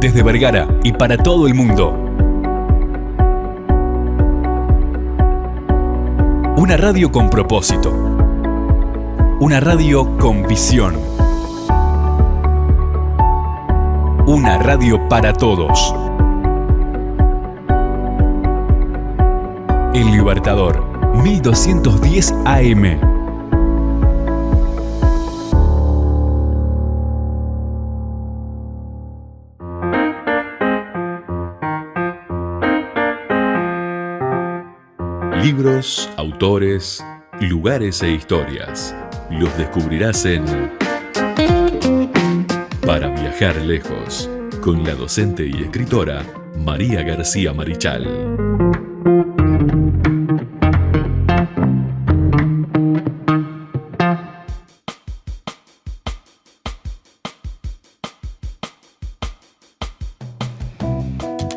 Desde Vergara y para todo el mundo. Una radio con propósito. Una radio con visión. Una radio para todos. El Libertador, 1210 AM. Libros, autores, lugares e historias. Los descubrirás en Para viajar lejos, con la docente y escritora María García Marichal.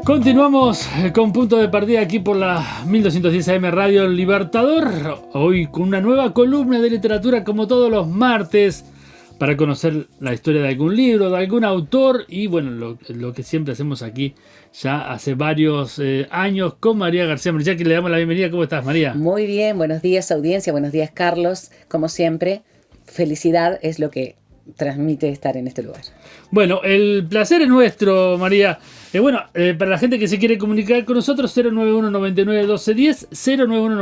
Continuamos con punto de partida aquí por la 1210 AM Radio El Libertador. Hoy con una nueva columna de literatura como todos los martes para conocer la historia de algún libro, de algún autor y bueno, lo que siempre hacemos aquí ya hace varios años con María García Marichal, que le damos la bienvenida. ¿Cómo estás, María? Muy bien, buenos días audiencia, buenos días Carlos. Como siempre, felicidad es lo que transmite estar en este lugar. Bueno, el placer es nuestro, María. Para la gente que se quiere comunicar con nosotros, 091 99 1210, 091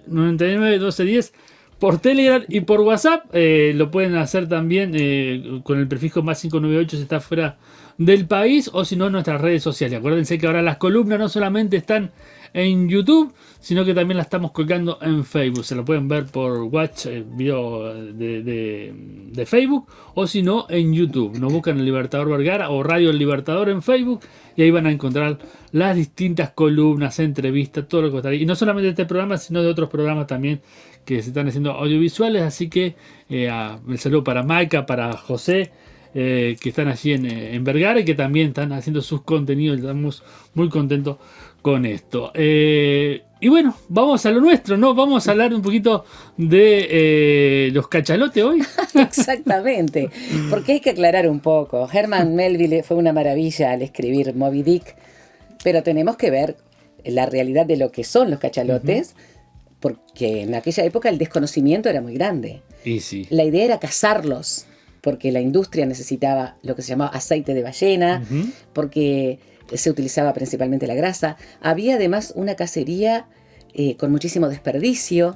99 1210 por Telegram y por WhatsApp. Lo pueden hacer también con el prefijo más 598 si está fuera del país, o si no en nuestras redes sociales. Acuérdense que ahora las columnas no solamente están en YouTube, sino que también la estamos colgando en Facebook. Se lo pueden ver por Watch, video de Facebook, o si no en YouTube. Nos buscan El Libertador Vergara o Radio El Libertador en Facebook y ahí van a encontrar las distintas columnas, entrevistas, todo lo que está ahí. Y no solamente de este programa, sino de otros programas también que se están haciendo audiovisuales. Así que el saludo para Maika, para José, que están allí en Vergara y que también están haciendo sus contenidos. Estamos muy contentos con esto. Y bueno, vamos a lo nuestro, ¿no? Vamos a hablar un poquito de los cachalotes hoy. Exactamente, porque hay que aclarar un poco. Herman Melville fue una maravilla al escribir Moby Dick, pero tenemos que ver la realidad de lo que son los cachalotes, porque en aquella época el desconocimiento era muy grande. Y sí. La idea era cazarlos, porque la industria necesitaba lo que se llamaba aceite de ballena, porque se utilizaba principalmente la grasa. Había además una cacería con muchísimo desperdicio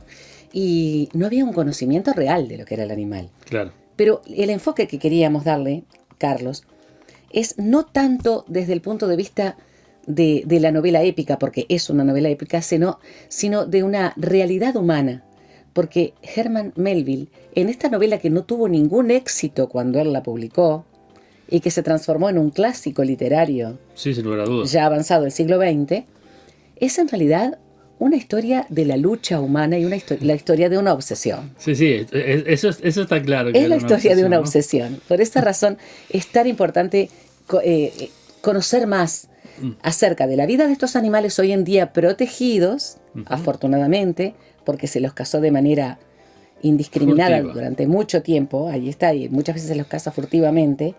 y no había un conocimiento real de lo que era el animal. Claro. Pero el enfoque que queríamos darle, Carlos, es no tanto desde el punto de vista de la novela épica, porque es una novela épica, sino de una realidad humana. Porque Herman Melville, en esta novela que no tuvo ningún éxito cuando él la publicó, y que se transformó en un clásico literario, sí, sin lugar a dudas, ya avanzado el siglo XX, es en realidad una historia de la lucha humana y la historia de una obsesión. Sí, eso está claro. Es la historia de una obsesión. Por esa razón es tan importante conocer más acerca de la vida de estos animales hoy en día protegidos, afortunadamente, porque se los cazó de manera indiscriminada durante mucho tiempo, ahí está, y muchas veces se los caza furtivamente,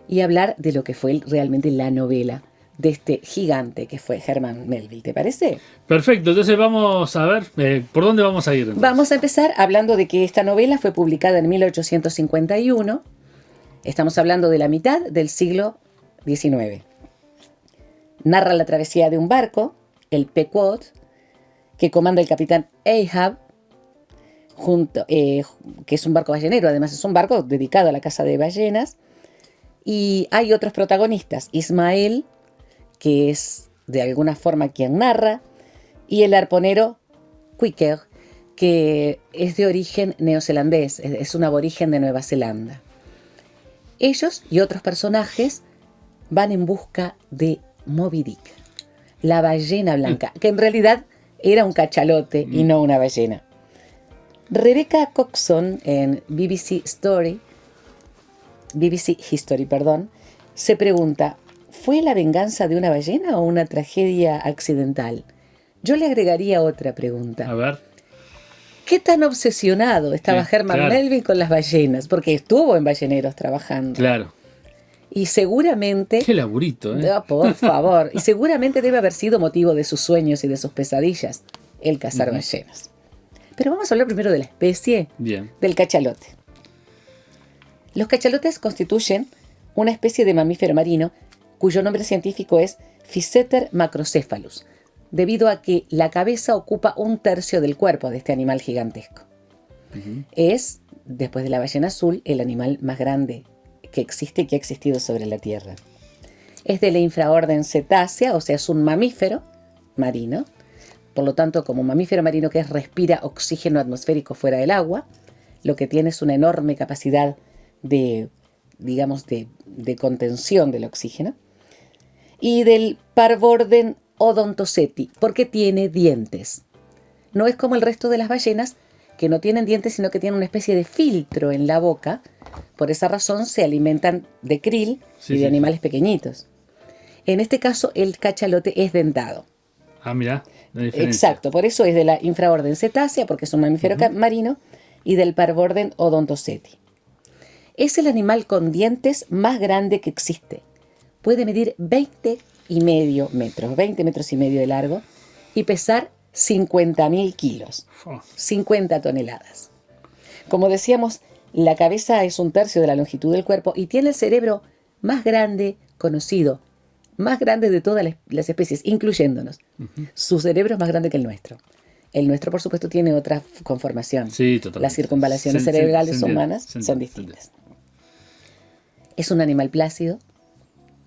y hablar de lo que fue realmente la novela de este gigante que fue Herman Melville. ¿Te parece? Perfecto, entonces vamos a ver, ¿por dónde vamos a ir? Entonces? Vamos a empezar hablando de que esta novela fue publicada en 1851. Estamos hablando de la mitad del siglo XIX. Narra la travesía de un barco, el Pequod, que comanda el capitán Ahab, que es un barco ballenero, además es un barco dedicado a la caza de ballenas. Y hay otros protagonistas, Ismael, que es de alguna forma quien narra, y el arponero Quicker, que es de origen neozelandés, es un aborigen de Nueva Zelanda. Ellos y otros personajes van en busca de Moby Dick, la ballena blanca, que en realidad era un cachalote y no una ballena. Rebecca Coxon en BBC History, se pregunta, ¿fue la venganza de una ballena o una tragedia accidental? Yo le agregaría otra pregunta. A ver. ¿Qué tan obsesionado estaba Herman Melville con las ballenas? Porque estuvo en balleneros trabajando. Claro. Y seguramente... Qué laburito, ¿eh? No, por favor. Y seguramente debe haber sido motivo de sus sueños y de sus pesadillas el cazar ballenas. Pero vamos a hablar primero de la especie Bien. del cachalote. Los cachalotes constituyen una especie de mamífero marino cuyo nombre científico es Physeter macrocephalus, debido a que la cabeza ocupa 1/3 del cuerpo de este animal gigantesco. Es, después de la ballena azul, el animal más grande que existe y que ha existido sobre la Tierra. Es de la infraorden Cetacea, o sea, es un mamífero marino. Por lo tanto, como mamífero marino que es, respira oxígeno atmosférico fuera del agua, lo que tiene es una enorme capacidad de, digamos, de contención del oxígeno. Y del parvorden Odontoceti, porque tiene dientes. No es como el resto de las ballenas, que no tienen dientes, sino que tienen una especie de filtro en la boca. Por esa razón se alimentan de krill y de animales pequeñitos. En este caso, el cachalote es dentado. Ah, mira, la diferencia. Exacto, por eso es de la infraorden Cetacea, porque es un mamífero marino, y del parvorden Odontoceti. Es el animal con dientes más grande que existe. Puede medir 20,5 metros, 20 metros y medio de largo, y pesar 50.000 kilos, 50 toneladas. Como decíamos, la cabeza es 1/3 de la longitud del cuerpo y tiene el cerebro más grande conocido, más grande de todas las especies, incluyéndonos. Su cerebro es más grande que el nuestro. El nuestro, por supuesto, tiene otra conformación. Sí, totalmente. Las circunvalaciones cerebrales humanas son distintas. Es un animal plácido.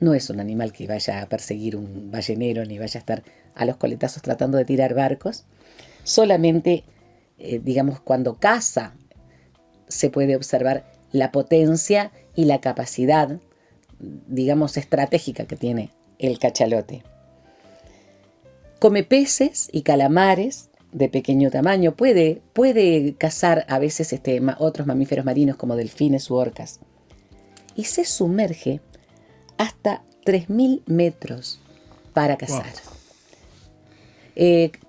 No es un animal que vaya a perseguir un ballenero ni vaya a estar a los coletazos tratando de tirar barcos. Solamente, digamos, cuando caza se puede observar la potencia y la capacidad, digamos, estratégica que tiene el cachalote. Come peces y calamares de pequeño tamaño. Puede cazar a veces otros mamíferos marinos como delfines u orcas. Y se sumerge hasta 3.000 metros para cazar.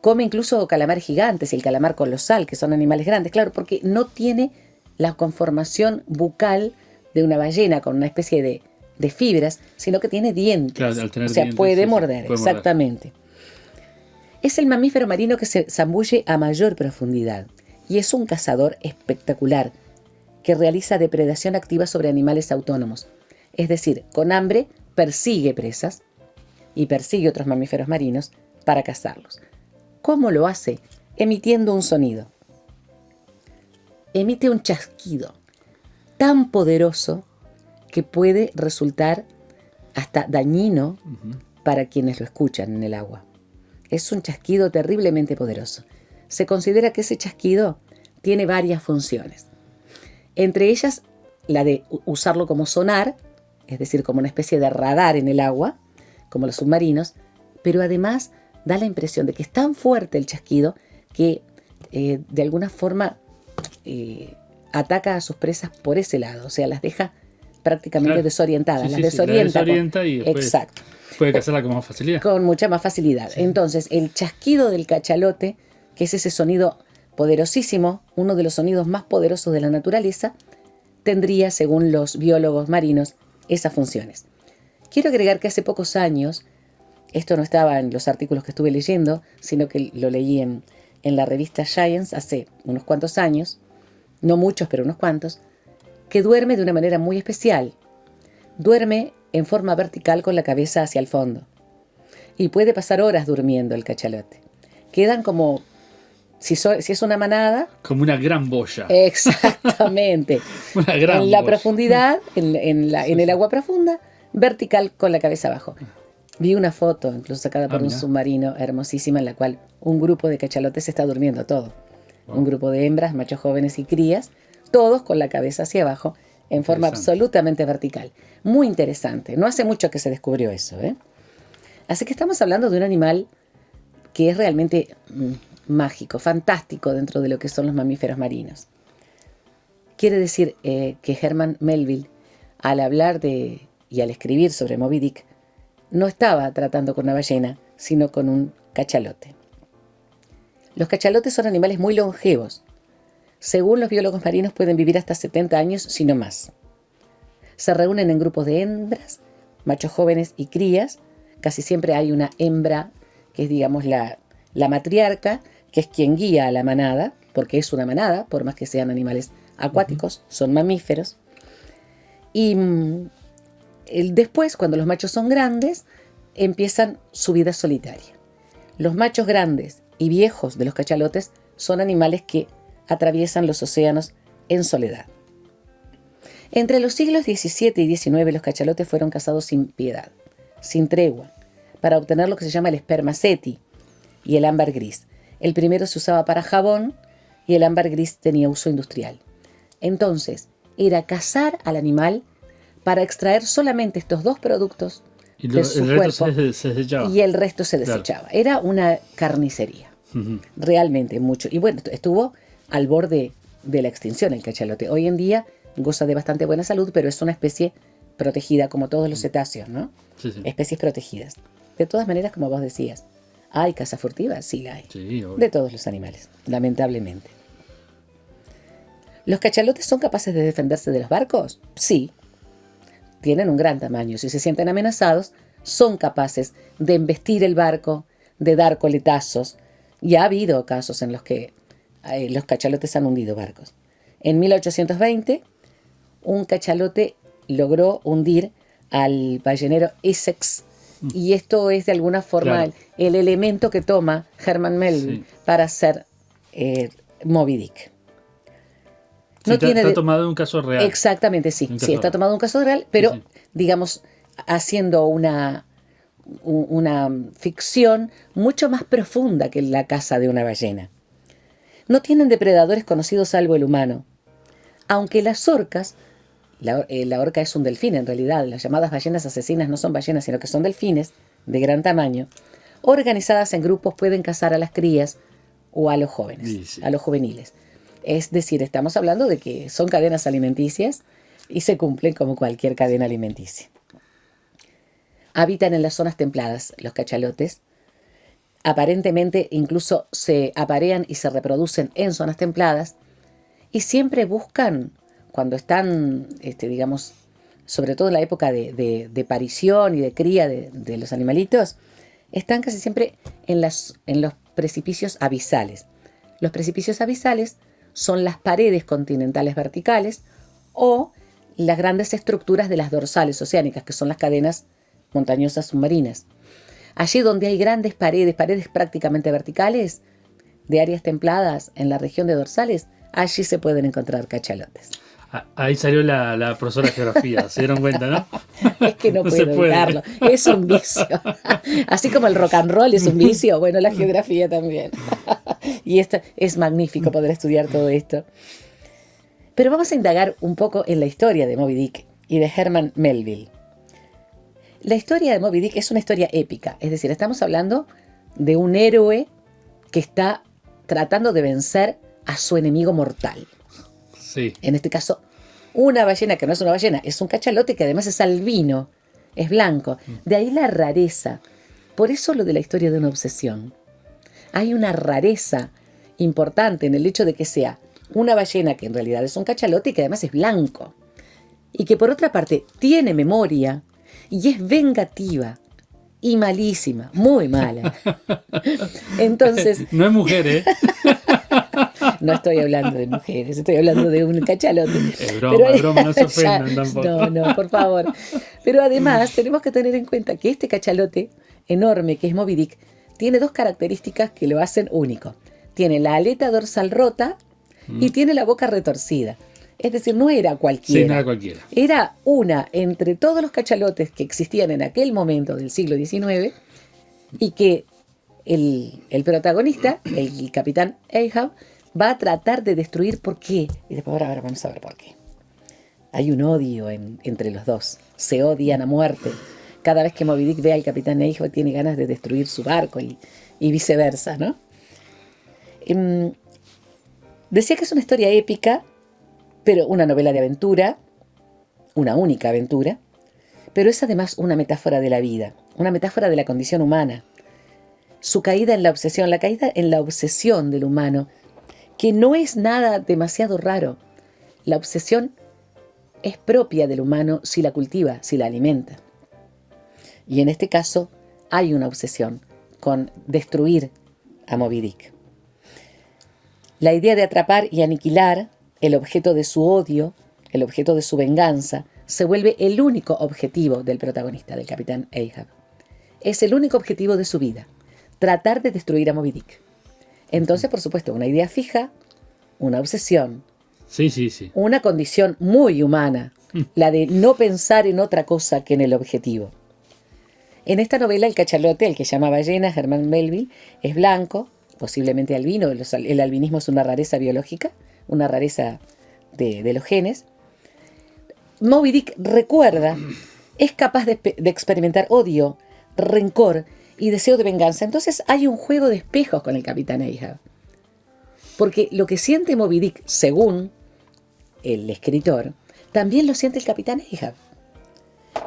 Come incluso calamares gigantes y el calamar colosal, que son animales grandes, claro, porque no tiene la conformación bucal de una ballena con una especie de fibras, sino que tiene dientes. Claro, al tener o sea, dientes, puede morder, puede exactamente. Es el mamífero marino que se zambulle a mayor profundidad y es un cazador espectacular que realiza depredación activa sobre animales autónomos. Es decir, con hambre persigue presas y persigue otros mamíferos marinos para cazarlos. ¿Cómo lo hace? Emitiendo un sonido. Emite un chasquido tan poderoso que puede resultar hasta dañino para quienes lo escuchan en el agua. Es un chasquido terriblemente poderoso. Se considera que ese chasquido tiene varias funciones. Entre ellas, la de usarlo como sonar, es decir, como una especie de radar en el agua, como los submarinos, pero además da la impresión de que es tan fuerte el chasquido que de alguna forma ataca a sus presas por ese lado, o sea, las deja prácticamente desorientadas, las desorienta y después exacto. Puede cazarla con más facilidad. Con mucha más facilidad. Sí. Entonces, el chasquido del cachalote, que es ese sonido poderosísimo, uno de los sonidos más poderosos de la naturaleza, tendría, según los biólogos marinos, esas funciones. Quiero agregar que hace pocos años, esto no estaba en los artículos que estuve leyendo, sino que lo leí en la revista Science hace unos cuantos años, no muchos, pero unos cuantos, que duerme de una manera muy especial. Duerme en forma vertical con la cabeza hacia el fondo. Y puede pasar horas durmiendo el cachalote. Quedan como, si es una manada... Como una gran boya. Exactamente. Una gran en la boya. Profundidad, en el agua profunda, vertical con la cabeza abajo. Vi una foto, incluso sacada por un submarino, hermosísima, en la cual un grupo de cachalotes está durmiendo todo. Wow. Un grupo de hembras, machos jóvenes y crías, todos con la cabeza hacia abajo, en forma absolutamente vertical. Muy interesante. No hace mucho que se descubrió eso, ¿eh? Así que estamos hablando de un animal que es realmente mágico, fantástico dentro de lo que son los mamíferos marinos. Quiere decir que Herman Melville, al hablar y al escribir sobre Moby Dick, no estaba tratando con una ballena, sino con un cachalote. Los cachalotes son animales muy longevos. Según los biólogos marinos, pueden vivir hasta 70 años, si no más. Se reúnen en grupos de hembras, machos jóvenes y crías. Casi siempre hay una hembra que es, digamos, la matriarca, que es quien guía a la manada, porque es una manada, por más que sean animales acuáticos, son mamíferos. Y después, cuando los machos son grandes, empiezan su vida solitaria. Los machos grandes y viejos de los cachalotes son animales que atraviesan los océanos en soledad. Entre los siglos XVII y XIX los cachalotes fueron cazados sin piedad, sin tregua, para obtener lo que se llama el spermaceti y el ámbar gris. El primero se usaba para jabón y el ámbar gris tenía uso industrial. Entonces, era cazar al animal para extraer solamente estos dos productos de su cuerpo se desechaba. y el resto se desechaba. Claro. Era una carnicería, realmente mucho. Y bueno, estuvo al borde de la extinción el cachalote. Hoy en día goza de bastante buena salud, pero es una especie protegida, como todos los cetáceos, ¿no? Sí, sí. Especies protegidas. De todas maneras, como vos decías, ¿hay caza furtiva? Sí, la hay. Sí, de todos los animales, lamentablemente. ¿Los cachalotes son capaces de defenderse de los barcos? Sí. Tienen un gran tamaño. Si se sienten amenazados, son capaces de embestir el barco, de dar coletazos. Y ha habido casos en los que los cachalotes han hundido barcos. En 1820, un cachalote logró hundir al ballenero Essex. Y esto es de alguna forma el elemento que toma Herman Melville para hacer Moby Dick. No está tomado de un caso real. Exactamente, sí. Sí, está tomado de un caso real, pero digamos, haciendo una ficción mucho más profunda que la caza de una ballena. No tienen depredadores conocidos salvo el humano. Aunque las orcas, la orca es un delfín en realidad, las llamadas ballenas asesinas no son ballenas, sino que son delfines de gran tamaño, organizadas en grupos pueden cazar a las crías o a los jóvenes, a los juveniles. Es decir, estamos hablando de que son cadenas alimenticias y se cumplen como cualquier cadena alimenticia. Habitan en las zonas templadas los cachalotes. Aparentemente incluso se aparean y se reproducen en zonas templadas y siempre buscan, cuando están, digamos, sobre todo en la época de parición y de cría de los animalitos, están casi siempre en los precipicios abisales. Los precipicios abisales son las paredes continentales verticales o las grandes estructuras de las dorsales oceánicas, que son las cadenas montañosas submarinas. Allí donde hay grandes paredes prácticamente verticales, de áreas templadas en la región de dorsales, allí se pueden encontrar cachalotes. Ahí salió la profesora de geografía, ¿se dieron cuenta, no? Es que no puedo evitarlo, es un vicio. Así como el rock and roll es un vicio, bueno, la geografía también. Y esto es magnífico poder estudiar todo esto. Pero vamos a indagar un poco en la historia de Moby Dick y de Herman Melville. La historia de Moby Dick es una historia épica, es decir, estamos hablando de un héroe que está tratando de vencer a su enemigo mortal. Sí. En este caso, una ballena que no es una ballena, es un cachalote que además es albino, es blanco. De ahí la rareza. Por eso lo de la historia de una obsesión. Hay una rareza importante en el hecho de que sea una ballena que en realidad es un cachalote y que además es blanco. Y que por otra parte tiene memoria y es vengativa y malísima, muy mala. Entonces... No es mujer, ¿eh? No estoy hablando de mujeres, estoy hablando de un cachalote. Es broma, no se ofendan tampoco. No, por favor. Pero además tenemos que tener en cuenta que este cachalote enorme que es Moby Dick tiene dos características que lo hacen único. Tiene la aleta dorsal rota y tiene la boca retorcida. Es decir, no era cualquiera. Sí, no era cualquiera. Era una entre todos los cachalotes que existían en aquel momento del siglo XIX y que el protagonista, el capitán Ahab, va a tratar de destruir. ¿Por qué? Y después ahora vamos a ver por qué. Hay un odio entre los dos. Se odian a muerte. Cada vez que Moby Dick ve al capitán Ahab tiene ganas de destruir su barco y viceversa, ¿no? Decía que es una historia épica, pero una novela de aventura, una única aventura, pero es además una metáfora de la vida, una metáfora de la condición humana. Su caída en la obsesión, la caída en la obsesión del humano, que no es nada demasiado raro. La obsesión es propia del humano si la cultiva, si la alimenta. Y en este caso hay una obsesión con destruir a Moby Dick. La idea de atrapar y aniquilar el objeto de su odio, el objeto de su venganza, se vuelve el único objetivo del protagonista, del capitán Ahab. Es el único objetivo de su vida, tratar de destruir a Moby Dick. Entonces, por supuesto, una idea fija, una obsesión, Sí. una condición muy humana, la de no pensar en otra cosa que en el objetivo. En esta novela, el cachalote, el que llama ballena, Herman Melville, es blanco, posiblemente albino. El albinismo es una rareza biológica, una rareza de los genes. Moby Dick recuerda, es capaz de experimentar odio, rencor y deseo de venganza. Entonces hay un juego de espejos con el capitán Ahab. Porque lo que siente Moby Dick, según el escritor, también lo siente el capitán Ahab.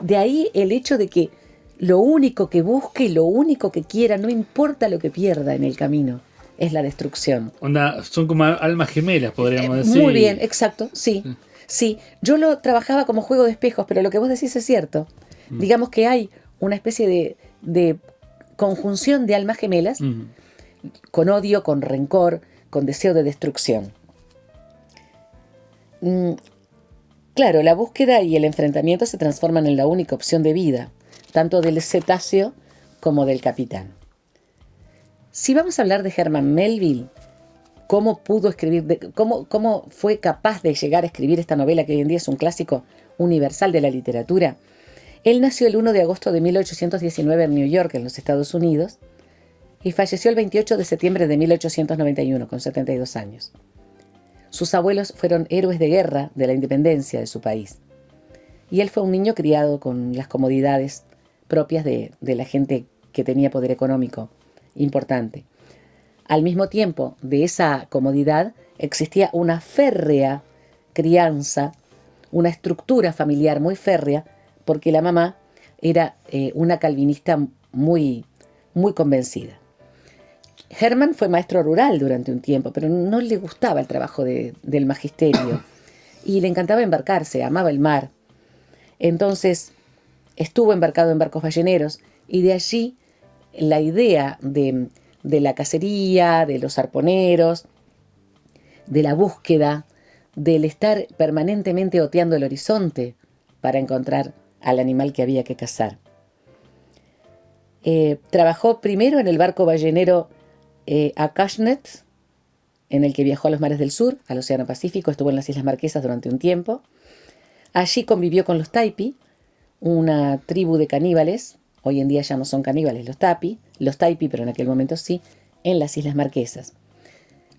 De ahí el hecho de que lo único que busque y lo único que quiera, no importa lo que pierda en el camino, es la destrucción. Onda, son como almas gemelas, podríamos decir. Muy bien, exacto, sí. Sí, yo lo trabajaba como juego de espejos, pero lo que vos decís es cierto. Digamos que hay una especie de conjunción de almas gemelas, con odio, con rencor, con deseo de destrucción. Claro, la búsqueda y el enfrentamiento se transforman en la única opción de vida, tanto del cetáceo como del capitán. Si vamos a hablar de Herman Melville, cómo pudo escribir, cómo fue capaz de llegar a escribir esta novela que hoy en día es un clásico universal de la literatura. Él nació el 1 de agosto de 1819 en New York, en los Estados Unidos, y falleció el 28 de septiembre de 1891, con 72 años. Sus abuelos fueron héroes de guerra de la independencia de su país, y él fue un niño criado con las comodidades propias de la gente que tenía poder económico importante. Al mismo tiempo de esa comodidad existía una férrea crianza, una estructura familiar muy férrea, porque la mamá era una calvinista muy, muy convencida. Herman fue maestro rural durante un tiempo, pero no le gustaba el trabajo del magisterio y le encantaba embarcarse, amaba el mar. Entonces estuvo embarcado en barcos balleneros y de allí la idea de la cacería, de los arponeros, de la búsqueda, del estar permanentemente oteando el horizonte para encontrar al animal que había que cazar. Trabajó primero en el barco ballenero Akashnet, en el que viajó a los mares del sur, al Océano Pacífico, estuvo en las Islas Marquesas durante un tiempo. Allí convivió con los Taipi, una tribu de caníbales. Hoy en día ya no son caníbales los Taipi, pero en aquel momento sí, en las Islas Marquesas.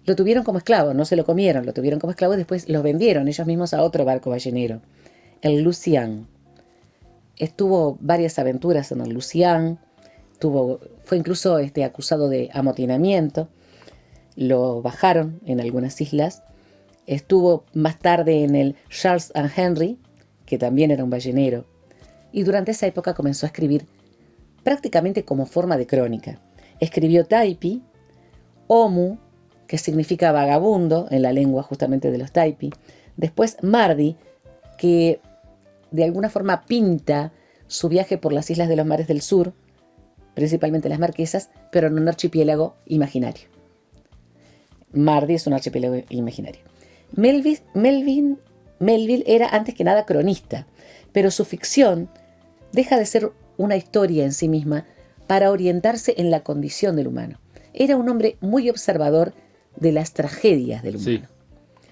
Lo tuvieron como esclavo, no se lo comieron, lo tuvieron como esclavo y después los vendieron ellos mismos a otro barco ballenero, el Lucian. Estuvo varias aventuras en el Lucian, fue incluso acusado de amotinamiento, lo bajaron en algunas islas. Estuvo más tarde en el Charles and Henry, que también era un ballenero, y durante esa época comenzó a escribir prácticamente como forma de crónica. Escribió Taipi, Omu, que significa vagabundo en la lengua justamente de los Taipi. Después Mardi, que de alguna forma pinta su viaje por las islas de los mares del sur, principalmente las Marquesas, pero en un archipiélago imaginario. Mardi es un archipiélago imaginario. Melville era antes que nada cronista, pero su ficción deja de ser una historia en sí misma para orientarse en la condición del humano. Era un hombre muy observador de las tragedias del humano.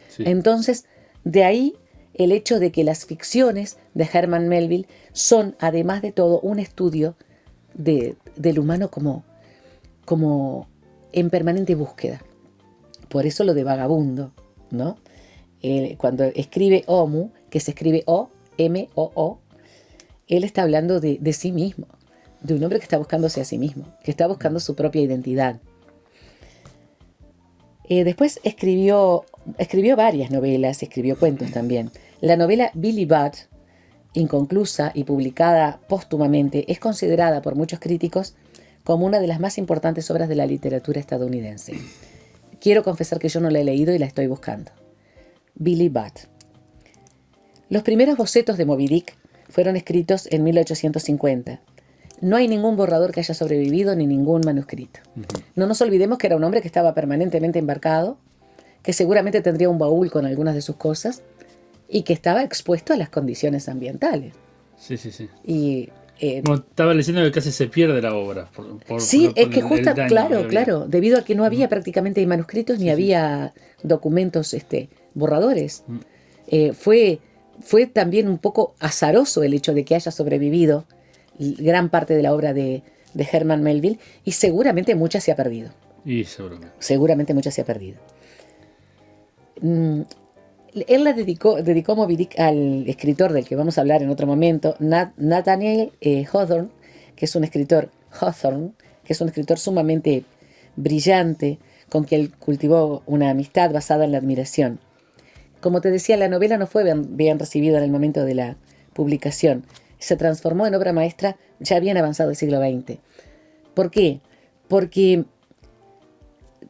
Sí. Entonces, de ahí el hecho de que las ficciones de Herman Melville son, además de todo, un estudio del humano como en permanente búsqueda. Por eso lo de vagabundo, ¿no? Cuando escribe Omu, que se escribe O-M-O-O, él está hablando de sí mismo, de un hombre que está buscándose a sí mismo, que está buscando su propia identidad. Después escribió varias novelas, escribió cuentos también. La novela Billy Budd, inconclusa y publicada póstumamente, es considerada por muchos críticos como una de las más importantes obras de la literatura estadounidense. Quiero confesar que yo no la he leído y la estoy buscando. Billy Budd. Los primeros bocetos de Moby Dick fueron escritos en 1850. No hay ningún borrador que haya sobrevivido ni ningún manuscrito. No nos olvidemos que era un hombre que estaba permanentemente embarcado, que seguramente tendría un baúl con algunas de sus cosas y que estaba expuesto a las condiciones ambientales. Sí, sí, sí. Y Como estaba leyendo que casi se pierde la obra. sí, es que el justo, daño que claro, había. claro, debido a que no había prácticamente manuscritos ni Sí, sí. había documentos borradores. Mm. Fue también un poco azaroso el hecho de que haya sobrevivido gran parte de la obra de Herman Melville y seguramente mucha se ha perdido. Y seguramente. Seguramente mucha se ha perdido. Él la dedicó Moby Dick al escritor del que vamos a hablar en otro momento, Nathaniel Hawthorne, que es un escritor sumamente brillante, con quien él cultivó una amistad basada en la admiración. Como te decía, la novela no fue bien recibida en el momento de la publicación. Se transformó en obra maestra ya bien avanzado el siglo XX. ¿Por qué? Porque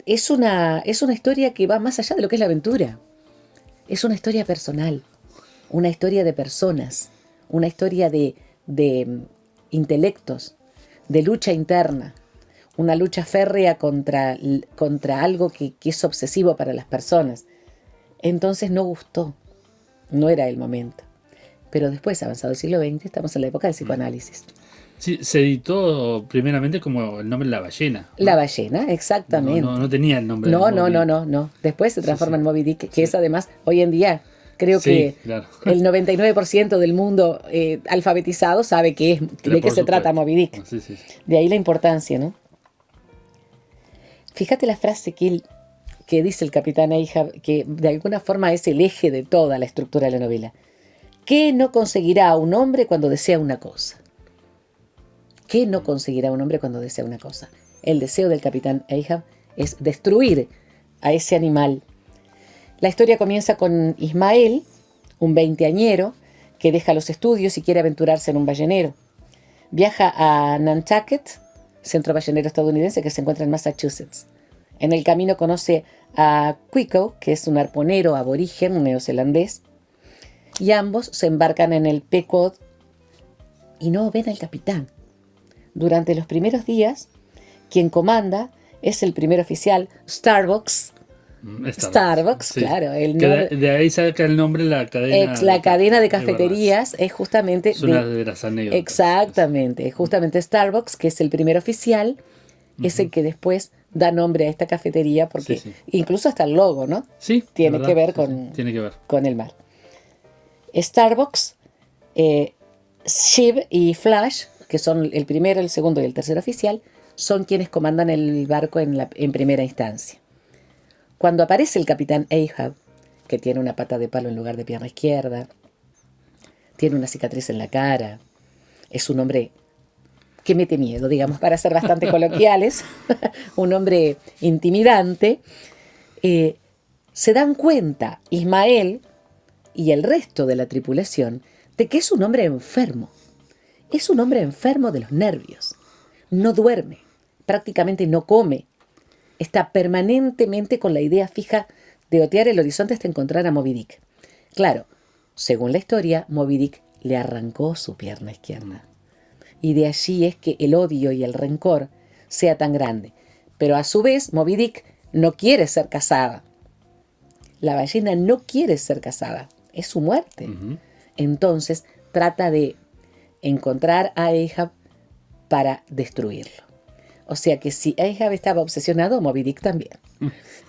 es una historia que va más allá de lo que es la aventura. Es una historia personal, una historia de personas, una historia de intelectos, de lucha interna, una lucha férrea contra algo que es obsesivo para las personas. Entonces no gustó, no era el momento. Pero después, avanzado el siglo XX, estamos en la época del psicoanálisis. Sí, se editó primeramente como el nombre La Ballena. La ballena, exactamente. No tenía el nombre. No. Después se transforma en Moby Dick, que es además, hoy en día, creo Sí, que claro. el 99% del mundo alfabetizado sabe de qué se trata Moby Dick. Sí, sí. De ahí la importancia, ¿no? Fíjate la frase que dice el capitán Ahab, que de alguna forma es el eje de toda la estructura de la novela. ¿Qué no conseguirá un hombre cuando desea una cosa? ¿Qué no conseguirá un hombre cuando desea una cosa? El deseo del capitán Ahab es destruir a ese animal. La historia comienza con Ismael, un veinteañero, que deja los estudios y quiere aventurarse en un ballenero. Viaja a Nantucket, centro ballenero estadounidense que se encuentra en Massachusetts. En el camino conoce a Quico, que es un arponero aborigen, un neozelandés, y ambos se embarcan en el Pequod y no ven al capitán. Durante los primeros días, quien comanda es el primer oficial, Starbucks. Starbucks, sí. claro. De ahí saca el nombre la cadena. La cadena de cafeterías es justamente... Es una de las anécdotas. Exactamente. Justamente Starbucks, que es el primer oficial, es el que después da nombre a esta cafetería porque incluso hasta el logo, ¿no? Sí. Tiene que ver tiene que ver con el mar. Starbucks, Shiv y Flash, que son el primero, el segundo y el tercer oficial, son quienes comandan el barco en primera instancia. Cuando aparece el capitán Ahab, que tiene una pata de palo en lugar de pierna izquierda, tiene una cicatriz en la cara, es un hombre que mete miedo, digamos, para ser bastante coloquiales, un hombre intimidante, se dan cuenta Ismael y el resto de la tripulación de que es un hombre enfermo. Es un hombre enfermo de los nervios. No duerme, prácticamente no come. Está permanentemente con la idea fija de otear el horizonte hasta encontrar a Moby Dick. Claro, según la historia, Moby Dick le arrancó su pierna izquierda. Y de allí es que el odio y el rencor sea tan grande. Pero a su vez, Moby Dick no quiere ser casada. La ballena no quiere ser casada. Es su muerte. Entonces, trata de encontrar a Ahab para destruirlo. O sea que si Ahab estaba obsesionado, Moby Dick también.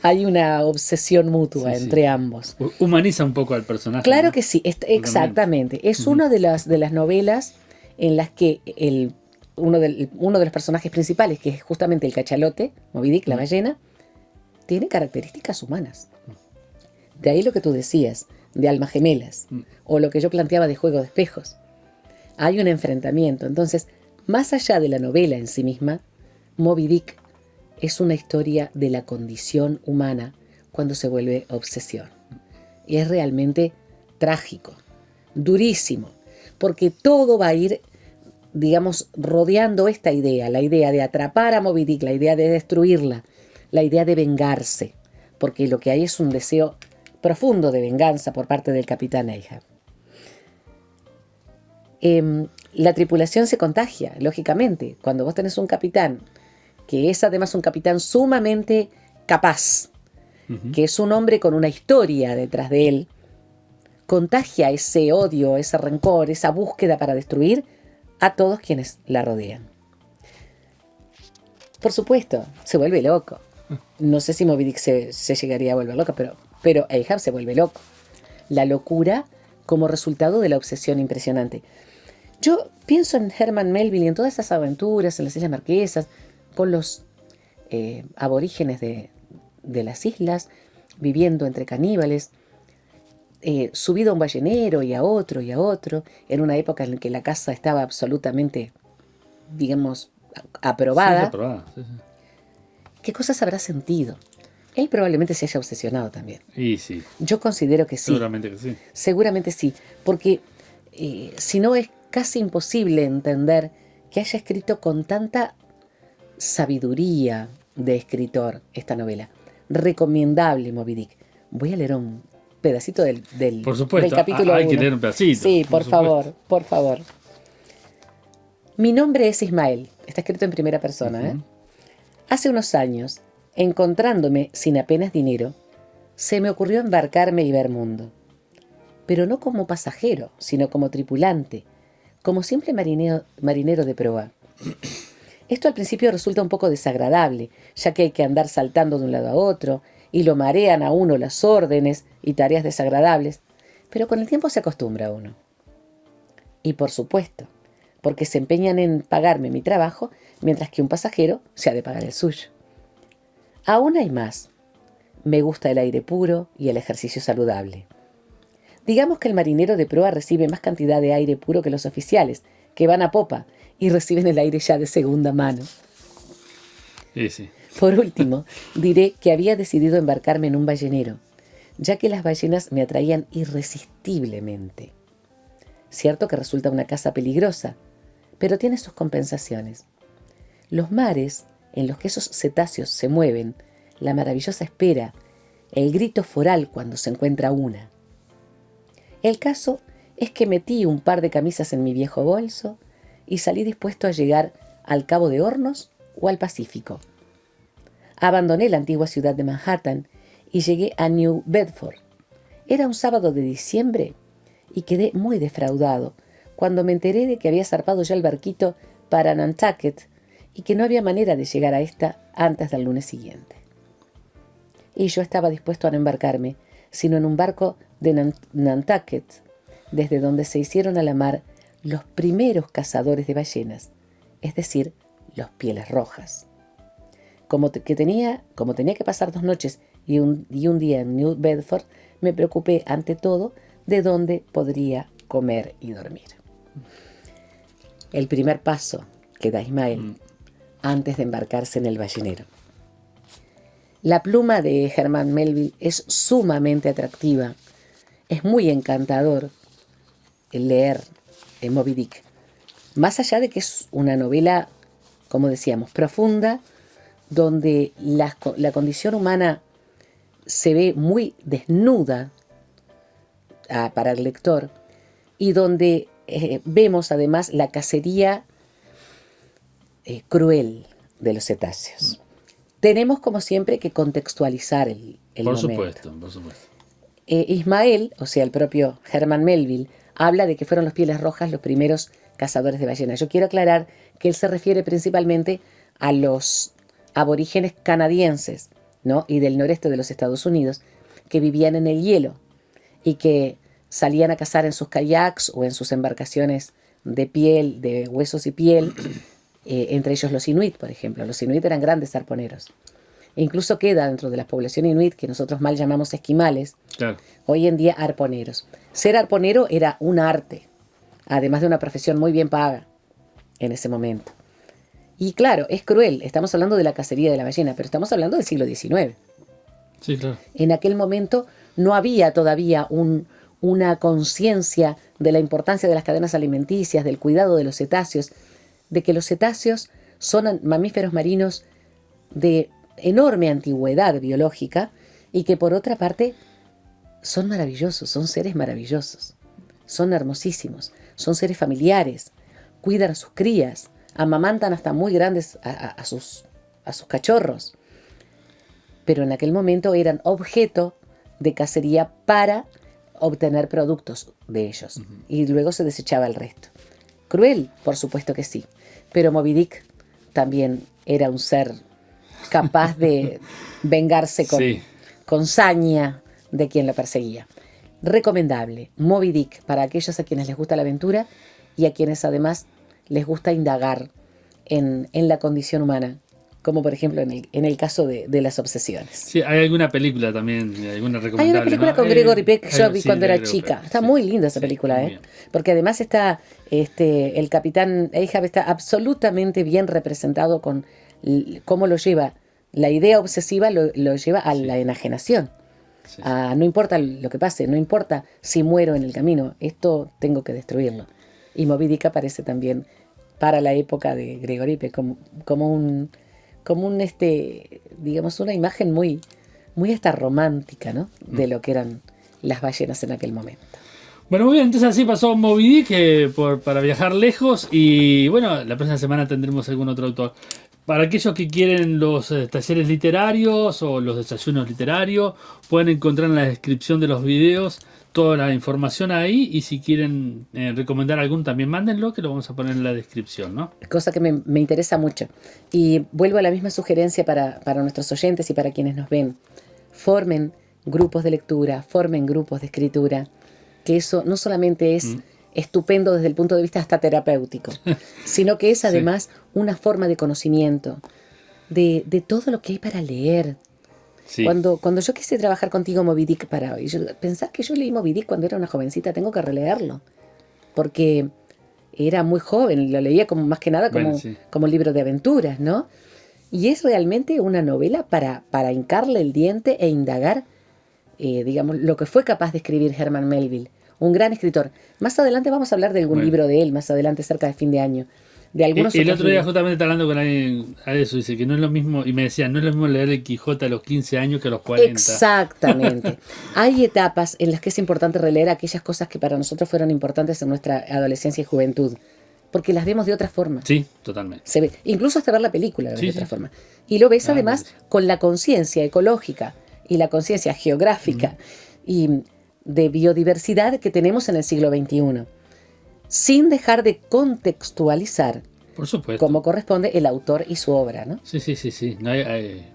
Hay una obsesión mutua entre ambos. Humaniza un poco al personaje. Claro, ¿no? que sí, exactamente. Es una de las novelas en las que uno de los personajes principales, que es justamente el cachalote, Moby Dick, la ballena, tiene características humanas. De ahí lo que tú decías, de almas gemelas, o lo que yo planteaba de juego de espejos. Hay un enfrentamiento. Entonces, más allá de la novela en sí misma, Moby Dick es una historia de la condición humana cuando se vuelve obsesión. Y es realmente trágico, durísimo, porque todo va a ir, digamos, rodeando esta idea, la idea de atrapar a Moby Dick, la idea de destruirla, la idea de vengarse, porque lo que hay es un deseo profundo de venganza por parte del capitán Ahab. La tripulación se contagia, lógicamente. Cuando vos tenés un capitán, que es además un capitán sumamente capaz, que es un hombre con una historia detrás de él, contagia ese odio, ese rencor, esa búsqueda para destruir a todos quienes la rodean. Por supuesto, se vuelve loco. No sé si Moby Dick se llegaría a volver loca, pero Ahab se vuelve loco. La locura como resultado de la obsesión impresionante. Yo pienso en Herman Melville y en todas esas aventuras en las Islas Marquesas, con los aborígenes de las islas, viviendo entre caníbales, subido a un ballenero y a otro, en una época en la que la caza estaba absolutamente, digamos, aprobada. Sí, aprobada. Sí. ¿Qué cosas habrá sentido? Él probablemente se haya obsesionado también. Y sí. Yo considero que sí. Seguramente que sí. Seguramente sí, porque si no es casi imposible entender que haya escrito con tanta sabiduría de escritor esta novela. Recomendable, Moby Dick. Voy a leer un pedacito del Por supuesto, del capítulo hay 1. que leer un pedacito. Sí, por favor, supuesto. por favor. Mi nombre es Ismael. Está escrito en primera persona. Hace unos años, encontrándome sin apenas dinero, se me ocurrió embarcarme y ver mundo. Pero no como pasajero, sino como tripulante, como simple marinero de proa. Esto al principio resulta un poco desagradable, ya que hay que andar saltando de un lado a otro, y lo marean a uno las órdenes y tareas desagradables, pero con el tiempo se acostumbra uno. Y por supuesto, porque se empeñan en pagarme mi trabajo, mientras que un pasajero se ha de pagar el suyo. Aún hay más. Me gusta el aire puro y el ejercicio saludable. Digamos que el marinero de proa recibe más cantidad de aire puro que los oficiales, que van a popa y reciben el aire ya de segunda mano. Sí. Por último, diré que había decidido embarcarme en un ballenero, ya que las ballenas me atraían irresistiblemente. Cierto que resulta una caza peligrosa, pero tiene sus compensaciones. Los mares en los que esos cetáceos se mueven, la maravillosa espera, el grito foral cuando se encuentra una. El caso es que metí un par de camisas en mi viejo bolso y salí dispuesto a llegar al Cabo de Hornos o al Pacífico. Abandoné la antigua ciudad de Manhattan y llegué a New Bedford. Era un sábado de diciembre y quedé muy defraudado cuando me enteré de que había zarpado ya el barquito para Nantucket y que no había manera de llegar a esta antes del lunes siguiente. Y yo estaba dispuesto a no embarcarme, sino en un barco de Nantucket, desde donde se hicieron a la mar los primeros cazadores de ballenas, es decir, los Pieles Rojas. Como tenía que pasar 2 noches y un día en New Bedford, me preocupé ante todo de dónde podría comer y dormir. El primer paso que da Ismael antes de embarcarse en el ballenero. La pluma de Herman Melville es sumamente atractiva. Es muy encantador leer Moby Dick. Más allá de que es una novela, como decíamos, profunda, donde la condición humana se ve muy desnuda para el lector y donde vemos además la cacería cruel de los cetáceos. Tenemos, como siempre, que contextualizar el momento. Por supuesto. Ismael, o sea, el propio Herman Melville, habla de que fueron los Pieles Rojas los primeros cazadores de ballenas. Yo quiero aclarar que él se refiere principalmente a los aborígenes canadienses, ¿no? Y del noreste de los Estados Unidos, que vivían en el hielo y que salían a cazar en sus kayaks o en sus embarcaciones de piel, de huesos y piel, entre ellos los inuit, por ejemplo. Los inuit eran grandes arponeros. E incluso queda dentro de la población inuit, que nosotros mal llamamos esquimales, Claro. hoy en día arponeros. Ser arponero era un arte, además de una profesión muy bien paga en ese momento. Y claro, es cruel, estamos hablando de la cacería de la ballena, pero estamos hablando del siglo XIX. Sí, claro. En aquel momento no había todavía una conciencia de la importancia de las cadenas alimenticias, del cuidado de los cetáceos, de que los cetáceos son mamíferos marinos de enorme antigüedad biológica y que por otra parte son maravillosos, son seres maravillosos. son hermosísimos, son seres familiares, cuidan a sus crías, amamantan hasta muy grandes a sus cachorros. Pero en aquel momento eran objeto de cacería para obtener productos de ellos. Y luego se desechaba el resto. Cruel, por supuesto que sí. Pero Moby Dick también era un ser capaz de vengarse con saña de quien lo perseguía. Recomendable, Moby Dick, para aquellos a quienes les gusta la aventura y a quienes además les gusta indagar en la condición humana, como por ejemplo en el caso de las obsesiones. Sí, hay alguna película también, alguna recomendable. Hay una película, ¿no?, con Gregory Peck, yo vi cuando era chica. Está muy linda esa película, porque además está el capitán Ahab está absolutamente bien representado con cómo lo lleva. La idea obsesiva lo lleva a la enajenación. No importa lo que pase, no importa si muero en el camino, esto tengo que destruirlo. Y Moby Dick aparece también para la época de Gregory Peck como digamos, una imagen muy, muy hasta romántica, ¿no?, de lo que eran las ballenas en aquel momento. Bueno, muy bien, entonces así pasó Moby Dick para viajar lejos, y bueno, la próxima semana tendremos algún otro autor. Para aquellos que quieren los talleres literarios o los desayunos literarios, pueden encontrar en la descripción de los videos toda la información ahí, y si quieren recomendar algún también mándenlo, que lo vamos a poner en la descripción, ¿no? Cosa que me interesa mucho. Y vuelvo a la misma sugerencia para nuestros oyentes y para quienes nos ven. Formen grupos de lectura, formen grupos de escritura, que eso no solamente es estupendo desde el punto de vista hasta terapéutico, sino que es además una forma de conocimiento de todo lo que hay para leer. Sí. Cuando yo quise trabajar contigo Moby Dick pensar que yo leí Moby Dick cuando era una jovencita, tengo que releerlo, porque era muy joven, lo leía como más que nada como libro de aventuras, ¿no? Y es realmente una novela para hincarle el diente e indagar, digamos, lo que fue capaz de escribir Herman Melville, un gran escritor. Más adelante vamos a hablar de algún libro de él, más adelante, cerca de fin de año. De algunos el otro día justamente está hablando con alguien a eso, dice que no es lo mismo, y me decía, no es lo mismo leer el Quijote a los 15 años que a los 40. Exactamente. Hay etapas en las que es importante releer aquellas cosas que para nosotros fueron importantes en nuestra adolescencia y juventud, porque las vemos de otra forma. Sí, totalmente. Se ve, incluso hasta ver la película de otra forma. Y lo ves además con la conciencia ecológica y la conciencia geográfica y de biodiversidad que tenemos en el siglo XXI, sin dejar de contextualizar, por supuesto, como corresponde el autor y su obra, ¿no? Sí. No hay,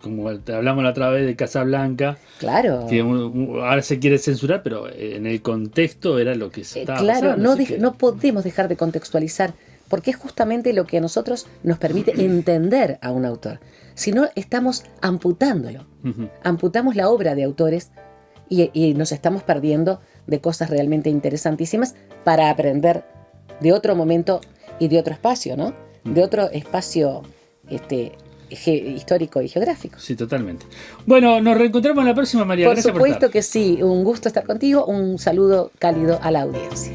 como hablamos la otra vez de Casablanca, claro, que ahora se quiere censurar, pero en el contexto era lo que se estaba pasando. Claro, no podemos dejar de contextualizar, porque es justamente lo que a nosotros nos permite entender a un autor. Si no, estamos amputándolo. Amputamos la obra de autores y nos estamos perdiendo de cosas realmente interesantísimas para aprender de otro momento y de otro espacio, ¿no? De otro espacio histórico y geográfico. Sí, totalmente. Bueno, nos reencontramos la próxima, María. Por supuesto que sí. Un gusto estar contigo. Un saludo cálido a la audiencia.